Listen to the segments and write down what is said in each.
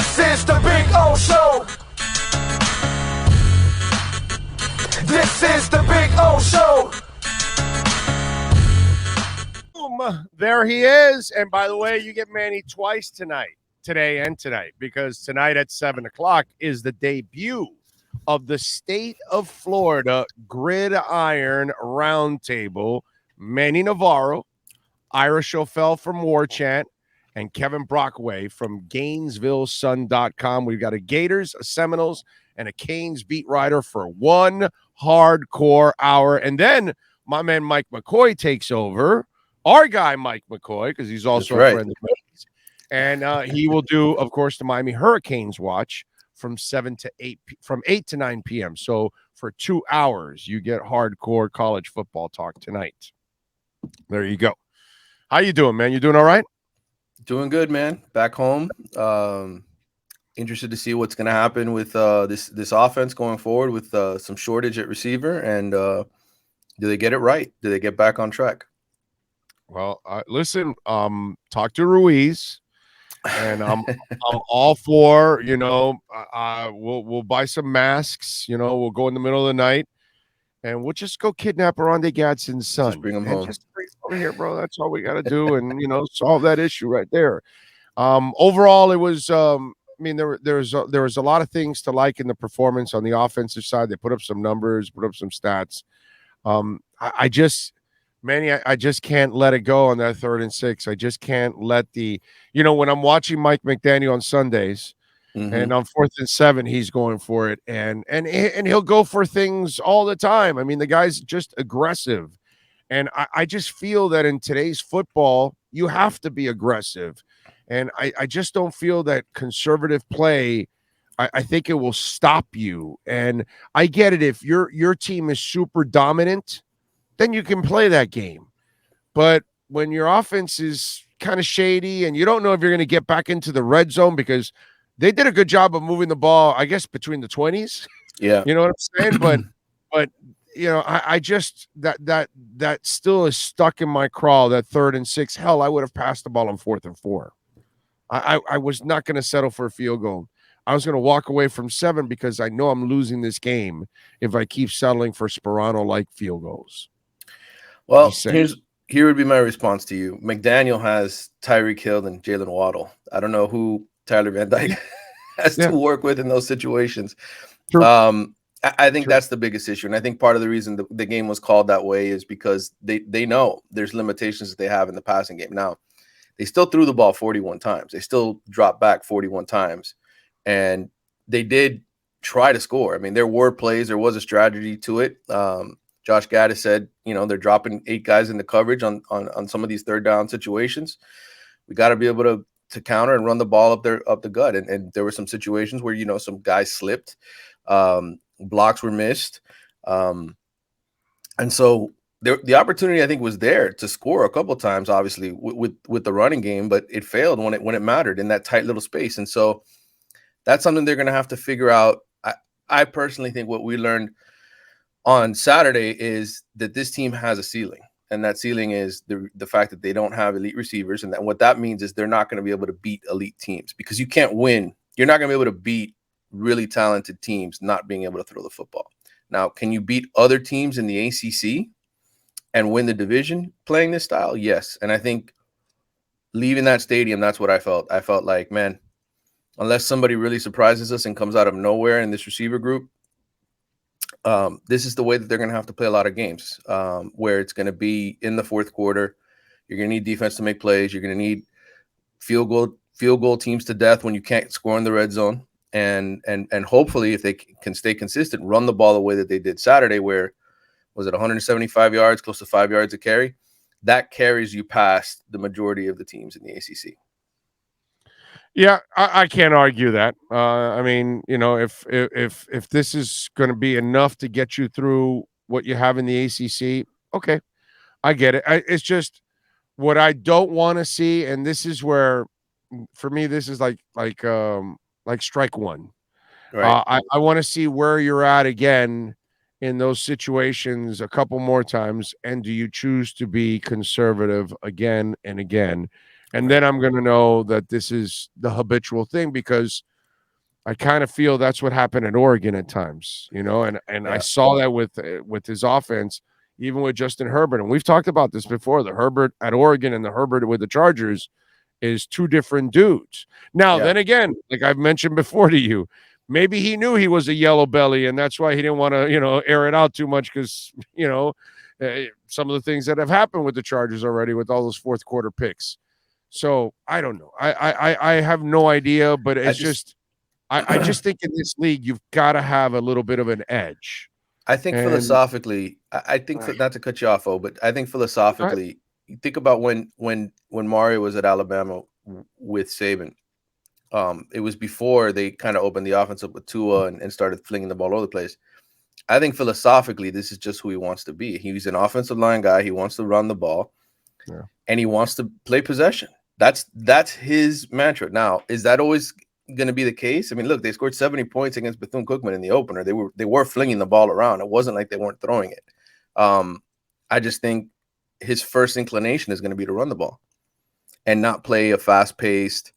This is the Big O Show. This is the Big O Show. Boom, there he is. And by the way, you get Manny twice today and tonight, because tonight at 7 o'clock is the debut of the State of Florida Gridiron Roundtable. Manny Navarro, Irish O'Fell from War Chant, and Kevin Brockway from GainesvilleSun.com. We've got a Gators, a Seminoles, and a Canes beat writer for one hardcore hour. And then my man Mike McCoy takes over, our guy Mike McCoy, because he's also a friend of Manny's. And he will do, of course, the Miami Hurricanes watch from 8 to 9 p.m. So for 2 hours, you get hardcore college football talk tonight. There you go. How you doing, man? You doing all right? Doing good, man. Back home. Interested to see what's going to happen with this offense going forward with some shortage at receiver. And do they get it right? Do they get back on track? Well, listen, talk to Ruiz. And I'm all for, we'll buy some masks, we'll go in the middle of the night and we'll just go kidnap Aronde Gadsden's son. Just bring him home. Just bring him over here, bro. That's all we got to do. And, solve that issue right there. Overall, it was, there was a lot of things to like in the performance on the offensive side. They put up some numbers, put up some stats. Manny, I just can't let it go on that 3rd and 6. I just can't let when I'm watching Mike McDaniel on Sundays and on 4th and 7, he's going for it. And he'll go for things all the time. I mean, the guy's just aggressive. And I just feel that in today's football, you have to be aggressive. And I just don't feel that conservative play. I think it will stop you. And I get it. If your team is super dominant, then you can play that game. But when your offense is kind of shady and you don't know if you're going to get back into the red zone, because they did a good job of moving the ball, I guess, between the 20s. Yeah. You know what I'm saying? But I just that still is stuck in my craw, that 3rd and 6. Hell, I would have passed the ball on 4th and 4. I was not going to settle for a field goal. I was going to walk away from 7 because I know I'm losing this game if I keep settling for Sperano-like field goals. Well, here would be my response to you. McDaniel has Tyreek Hill and Jalen Waddle. I don't know who Tyler Van Dyke has to work with in those situations. I think that's the biggest issue. And I think part of the reason the game was called that way is because they know there's limitations that they have in the passing game. Now, they still threw the ball 41 times. They still dropped back 41 times. And they did try to score. I mean, there were plays. There was a strategy to it. Josh Gaddis said, they're dropping 8 guys in the coverage on some of these 3rd down situations. We got to be able to counter and run the ball up the gut. And there were some situations where, some guys slipped, blocks were missed. And so the opportunity, I think, was there to score a couple of times, obviously, with the running game, but it failed when it mattered in that tight little space. And so that's something they're going to have to figure out. I personally think what we learned on Saturday is that this team has a ceiling, and that ceiling is the fact that they don't have elite receivers, and that what that means is they're not going to be able to beat elite teams, because you can't win. You're not going to be able to beat really talented teams not being able to throw the football. Now, can you beat other teams in the ACC and win the division playing this style? Yes. And I think leaving that stadium, that's what I felt. I felt like, man, unless somebody really surprises us and comes out of nowhere in this receiver group, this is the way that they're going to have to play a lot of games, where it's going to be in the 4th quarter. You're going to need defense to make plays. You're going to need field goal teams to death when you can't score in the red zone. And hopefully, if they can stay consistent, run the ball the way that they did Saturday, where was it 175 yards, close to 5 yards a carry? That carries you past the majority of the teams in the ACC. Yeah, I can't argue that. I mean, if this is going to be enough to get you through what you have in the ACC, okay, I get it. It's just what I don't want to see, and this is where, for me, this is like strike one. Right. I want to see where you're at again in those situations a couple more times, and do you choose to be conservative again and again? And then I'm going to know that this is the habitual thing, because I kind of feel that's what happened at Oregon at times, and I saw that with his offense, even with Justin Herbert. And we've talked about this before. The Herbert at Oregon and the Herbert with the Chargers is two different dudes. Now, then again, like I've mentioned before to you, maybe he knew he was a yellow belly, and that's why he didn't want to, air it out too much because, some of the things that have happened with the Chargers already with all those fourth quarter picks. So I don't know. I have no idea, but it's I just think in this league, you've got to have a little bit of an edge. I think philosophically, I think not to cut you off, but I think philosophically, you think about when Mario was at Alabama with Saban. It was before they kind of opened the offense up with Tua and started flinging the ball all over the place. I think philosophically, this is just who he wants to be. He's an offensive line guy. He wants to run the ball, and he wants to play possession. That's his mantra. Now, is that always going to be the case? I mean, look, they scored 70 points against Bethune-Cookman in the opener. They were flinging the ball around. It wasn't like they weren't throwing it. I just think his first inclination is going to be to run the ball and not play a fast-paced.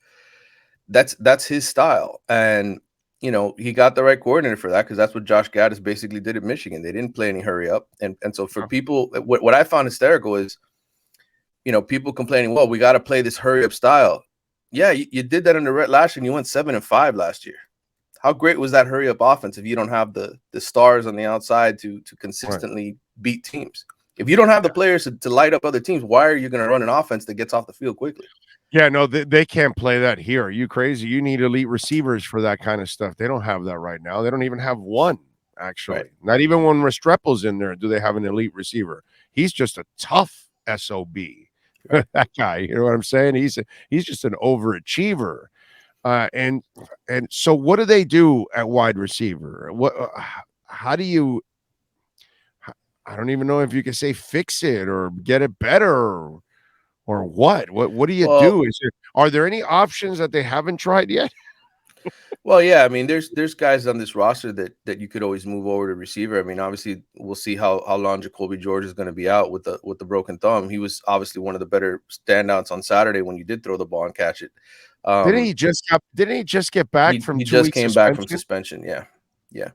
That's his style. And he got the right coordinator for that because that's what Josh Gaddis basically did at Michigan. They didn't play any hurry up. And so for people, what I found hysterical is, people complaining, well, we got to play this hurry up style. Yeah, you did that under Rhett last year, and you went 7-5 last year. How great was that hurry up offense if you don't have the stars on the outside to consistently beat teams? If you don't have the players to light up other teams, why are you going to run an offense that gets off the field quickly? Yeah, no, they can't play that here. Are you crazy? You need elite receivers for that kind of stuff. They don't have that right now. They don't even have one, actually. Right. Not even when Restrepo's in there do they have an elite receiver. He's just a tough SOB. That guy, you know what I'm saying? He's just an overachiever. And so what do they do at wide receiver? How do you I don't even know if you can say fix it or get it better or what do you do? Are there any options that they haven't tried yet? Well, yeah, I mean, there's guys on this roster that you could always move over to receiver. I mean, obviously, we'll see how long Jacoby George is going to be out with the broken thumb. He was obviously one of the better standouts on Saturday when you did throw the ball and catch it. Didn't he just get back from? He just came back from suspension. Yeah.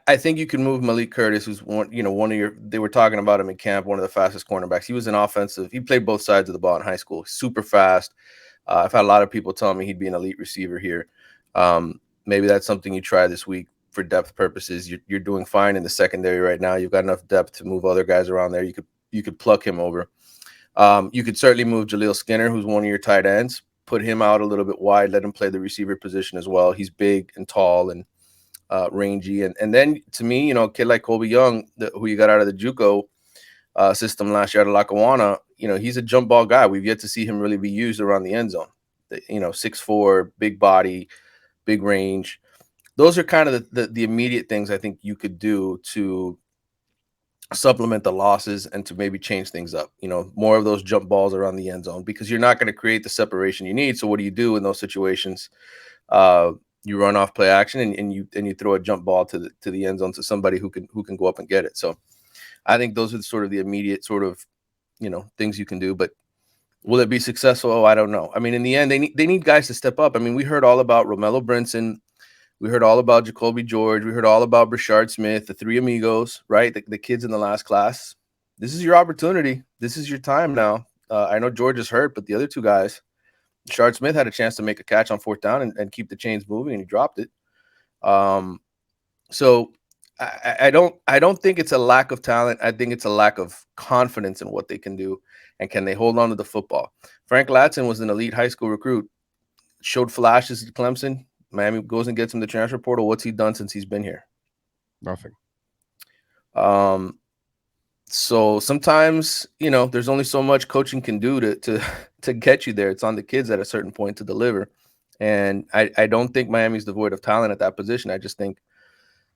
I think you can move Malik Curtis, who's one of your. They were talking about him in camp, one of the fastest cornerbacks. He was an offensive. He played both sides of the ball in high school. Super fast. I've had a lot of people tell me he'd be an elite receiver here. Maybe that's something you try this week for depth purposes. You're doing fine in the secondary right now. You've got enough depth to move other guys around there. You could pluck him over. You could certainly move Jaleel Skinner, who's one of your tight ends. Put him out a little bit wide. Let him play the receiver position as well. He's big and tall and rangy. And then to me, a kid like Colby Young, who you got out of the JUCO system last year out of Lackawanna, he's a jump ball guy. We've yet to see him really be used around the end zone. 6'4", big body, big range. Those are kind of the immediate things I think you could do to supplement the losses and to maybe change things up. More of those jump balls around the end zone because you're not going to create the separation you need. So what do you do in those situations? You run off play action and you throw a jump ball to the end zone to somebody who can go up and get it. So I think those are sort of the immediate sort of things you can do. But will it be successful? Oh, I don't know. I mean, in the end, they need guys to step up. I mean, we heard all about Romello Brinson. We heard all about Jacoby George. We heard all about Brashard Smith, the three amigos, right? The kids in the last class. This is your opportunity. This is your time now. I know George is hurt, but the other two guys, Brashard Smith had a chance to make a catch on fourth down and keep the chains moving, and he dropped it. So I don't think it's a lack of talent. I think it's a lack of confidence in what they can do, and can they hold on to the football. Frank Latson was an elite high school recruit, showed flashes at Clemson. Miami goes and gets him the transfer portal. What's he done since he's been here? Nothing. So sometimes, there's only so much coaching can do to get you there. It's on the kids at a certain point to deliver. And I don't think Miami's devoid of talent at that position. I just think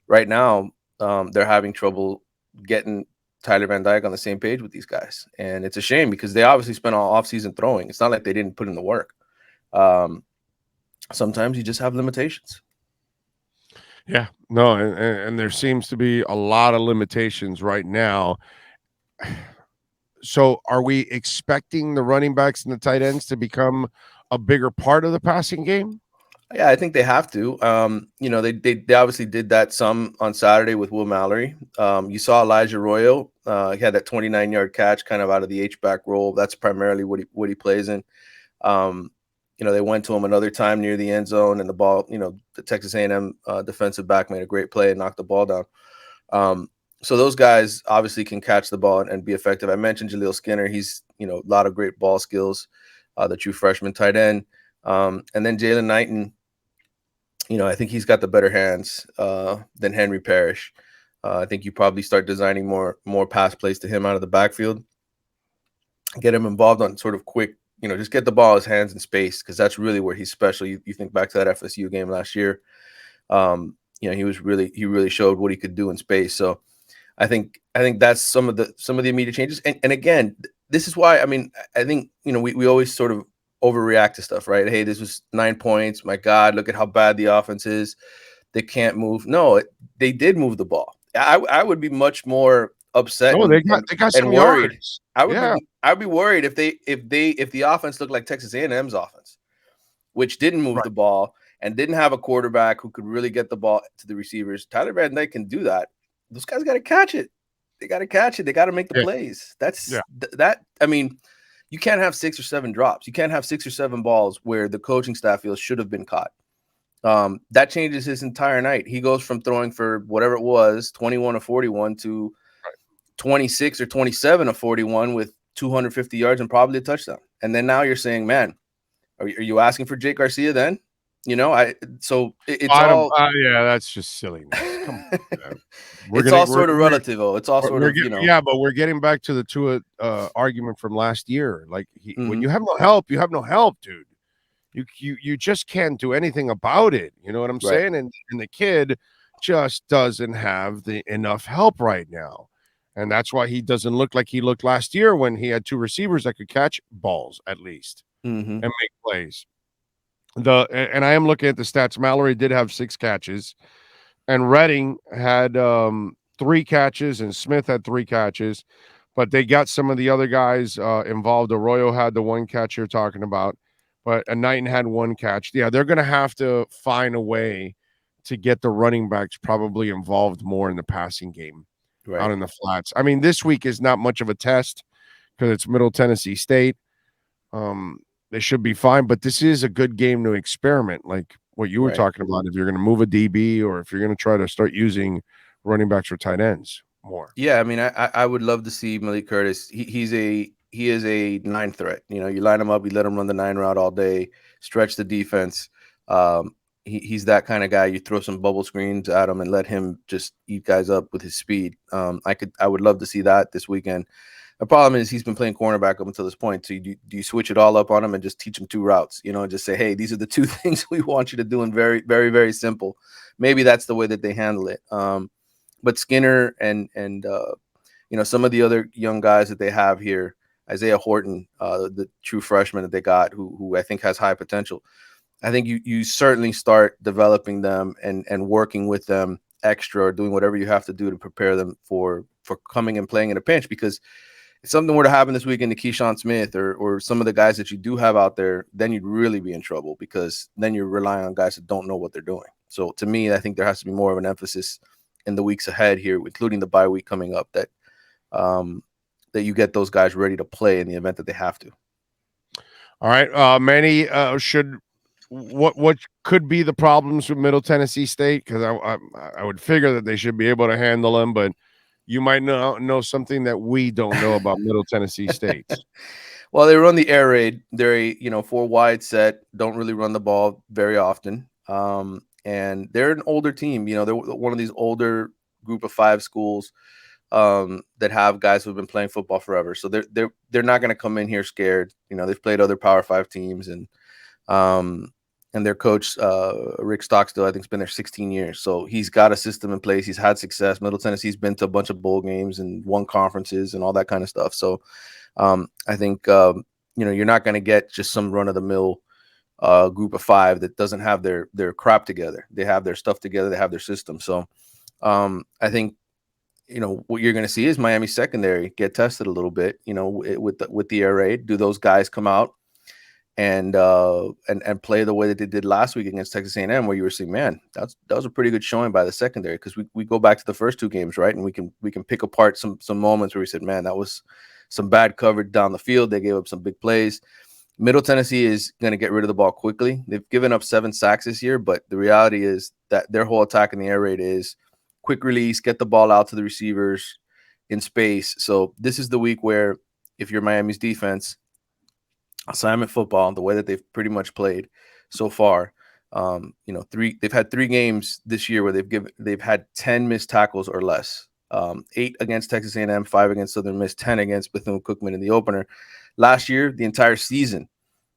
right now they're having trouble getting Tyler Van Dyke on the same page with these guys. And it's a shame because they obviously spent all offseason throwing. It's not like they didn't put in the work. Sometimes you just have limitations. Yeah, no, and there seems to be a lot of limitations right now. So are we expecting the running backs and the tight ends to become a bigger part of the passing game? Yeah, I think they have to. They obviously did that some on Saturday with Will Mallory. You saw Elijah Arroyo. He had that 29-yard catch kind of out of the H-back role. That's primarily what he plays in. They went to him another time near the end zone, and the ball, the Texas A&M defensive back made a great play and knocked the ball down. So those guys obviously can catch the ball and be effective. I mentioned Jaleel Skinner. He's, a lot of great ball skills, the true freshman tight end. And then Jalen Knighton, I think he's got the better hands than Henry Parrish. I think you probably start designing more pass plays to him out of the backfield, get him involved on sort of quick, just get the ball in his hands in space, because that's really where he's special. You think back to that FSU game last year. He really showed what he could do in space. So I think that's some of the immediate changes. And again, this is why, I think, we always sort of overreact to stuff, right? Hey, this was 9 points. My God, look at how bad the offense is. They can't move. No, they did move the ball. I would be much more upset. Oh, they got some worried. Yards. I'd be worried if the offense looked like Texas A&M's offense, which didn't move the ball and didn't have a quarterback who could really get the ball to the receivers. Tyler Van Dyke can do that. Those guys got to catch it. They got to catch it. They got to make the plays. You can't have 6 or 7 drops. You can't have 6 or 7 balls where the coaching staff feels should have been caught. That changes his entire night. He goes from throwing for whatever it was, 21 of 41 to 26 or 27 of 41 with 250 yards and probably a touchdown. And then now you're saying, man, are you asking for Jake Garcia then? It's all that's just silliness. Come on, it's all sort of relative. It's all sort of, Yeah, but we're getting back to the Tua argument from last year. Like when you have no help, you have no help, dude. You just can't do anything about it. You know what I'm saying? And the kid just doesn't have enough help right now. And that's why he doesn't look like he looked last year when he had 2 receivers that could catch balls at least and make plays. And I am looking at the stats. Mallory did have 6 catches, and Redding had 3 catches, and Smith had 3 catches. But they got some of the other guys involved. Arroyo had the 1 catch you're talking about, but Knighton had 1 catch. Yeah, they're going to have to find a way to get the running backs probably involved more in the passing game out in the flats. This week is not much of a test because it's Middle Tennessee State. They should be fine, but this is a good game to experiment, like what you were talking about. If you're going to move a DB or if you're going to try to start using running backs or tight ends more. Yeah, I would love to see Malik Curtis. He is a 9 threat. You line him up, you let him run the 9 route all day, stretch the defense. He's that kind of guy. You throw some bubble screens at him and let him just eat guys up with his speed. I would love to see that this weekend. The problem is he's been playing cornerback up until this point. So do you switch it all up on him and just teach him 2 routes, and just say, hey, these are the 2 things we want you to do, and very, very, very simple. Maybe that's the way that they handle it. But Skinner and some of the other young guys that they have here, Isaiah Horton, the true freshman that they got, who I think has high potential. I think you certainly start developing them and working with them extra, or doing whatever you have to do to prepare them for coming and playing in a pinch, because if something were to happen this weekend to Keyshawn Smith or some of the guys that you do have out there, then you'd really be in trouble, because then you're relying on guys that don't know what they're doing. So to me, I think there has to be more of an emphasis in the weeks ahead here, including the bye week coming up, that you get those guys ready to play in the event that they have to. All right, Manny, what could be the problems with Middle Tennessee State? Because I would figure that they should be able to handle them, but you might know something that we don't know about Middle Tennessee State. Well, they run the air raid. They're a 4 wide set, don't really run the ball very often. And they're an older team. They're one of these older group of 5 schools that have guys who've been playing football forever. So they're not going to come in here scared. They've played other Power 5 teams, and their coach, Rick Stockstill, I think, has been there 16 years. So he's got a system in place. He's had success. Middle Tennessee's been to a bunch of bowl games and won conferences and all that kind of stuff. So I think, you're not going to get just some run-of-the-mill group of 5 that doesn't have their crap together. They have their stuff together. They have their system. So I think, what you're going to see is Miami secondary get tested a little bit, with the air raid. Do those guys come out and play the way that they did last week against Texas A&M, where you were saying, man, that was a pretty good showing by the secondary, because we go back to the first two games, right, and we can pick apart some moments where we said, man, that was some bad coverage down the field. They gave up some big plays. Middle Tennessee is going to get rid of the ball quickly. They've given up 7 sacks this year, but the reality is that their whole attack in the air raid is quick release, get the ball out to the receivers in space. So this is the week where, if you're Miami's defense, assignment football, the way that they've pretty much played so far, they've had 3 games this year where they've had 10 missed tackles or less. 8 against Texas A&M, 5 against Southern Miss, 10 against Bethune-Cookman in the opener. Last year, the entire season,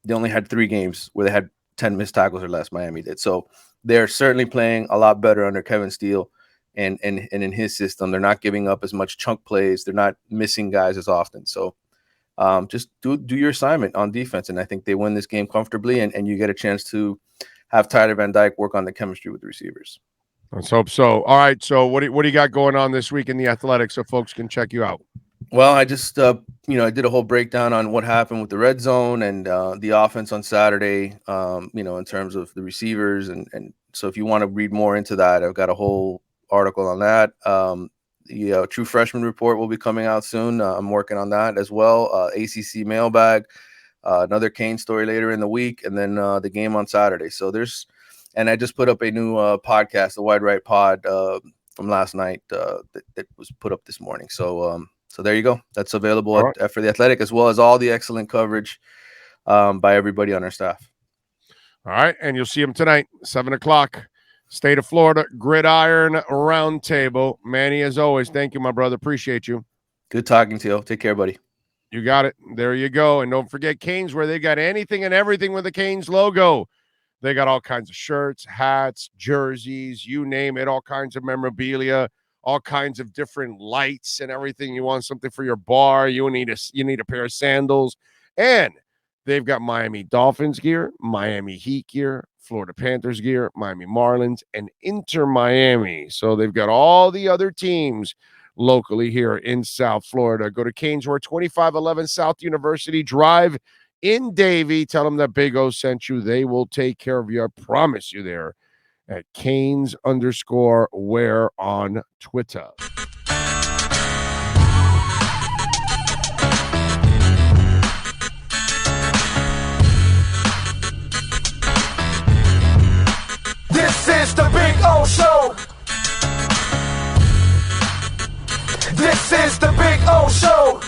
they only had 3 games where they had 10 missed tackles or less. Miami did. So they're certainly playing a lot better under Kevin Steele and in his system. They're not giving up as much chunk plays. They're not missing guys as often. So just do your assignment on defense, and I think they win this game comfortably, and you get a chance to have Tyler Van Dyke work on the chemistry with the receivers. Let's hope so. All right, so what do you got going on this week in the Athletic so folks can check you out? Well, I just, I did a whole breakdown on what happened with the red zone and the offense on Saturday, in terms of the receivers. And so if you want to read more into that, I've got a whole article on that. The True Freshman Report will be coming out soon. I'm working on that as well. ACC mailbag, another Kane story later in the week, and then the game on Saturday. So and I just put up a new podcast, the Wide Right Pod, from last night that was put up this morning. So there you go. That's available for the Athletic, as well as all the excellent coverage by everybody on our staff. All right, and you'll see them tonight, 7:00. State of Florida Gridiron Roundtable. Manny, as always, thank you, my brother. Appreciate you. Good talking to you. Take care, buddy. You got it. There you go. And don't forget Canes, where they got anything and everything with the Canes logo. They got all kinds of shirts, hats, jerseys, you name it, all kinds of memorabilia, all kinds of different lights and everything. You want something for your bar, you need a pair of sandals. And they've got Miami Dolphins gear, Miami Heat gear, Florida Panthers gear, Miami Marlins, and Inter Miami. So they've got all the other teams locally here in South Florida. Go to Canes, where 2511 South University Drive in Davie. Tell them that Big O sent you. They will take care of you. I promise you there at Canes_wear on Twitter. This is the Big O Show. This is the Big O Show.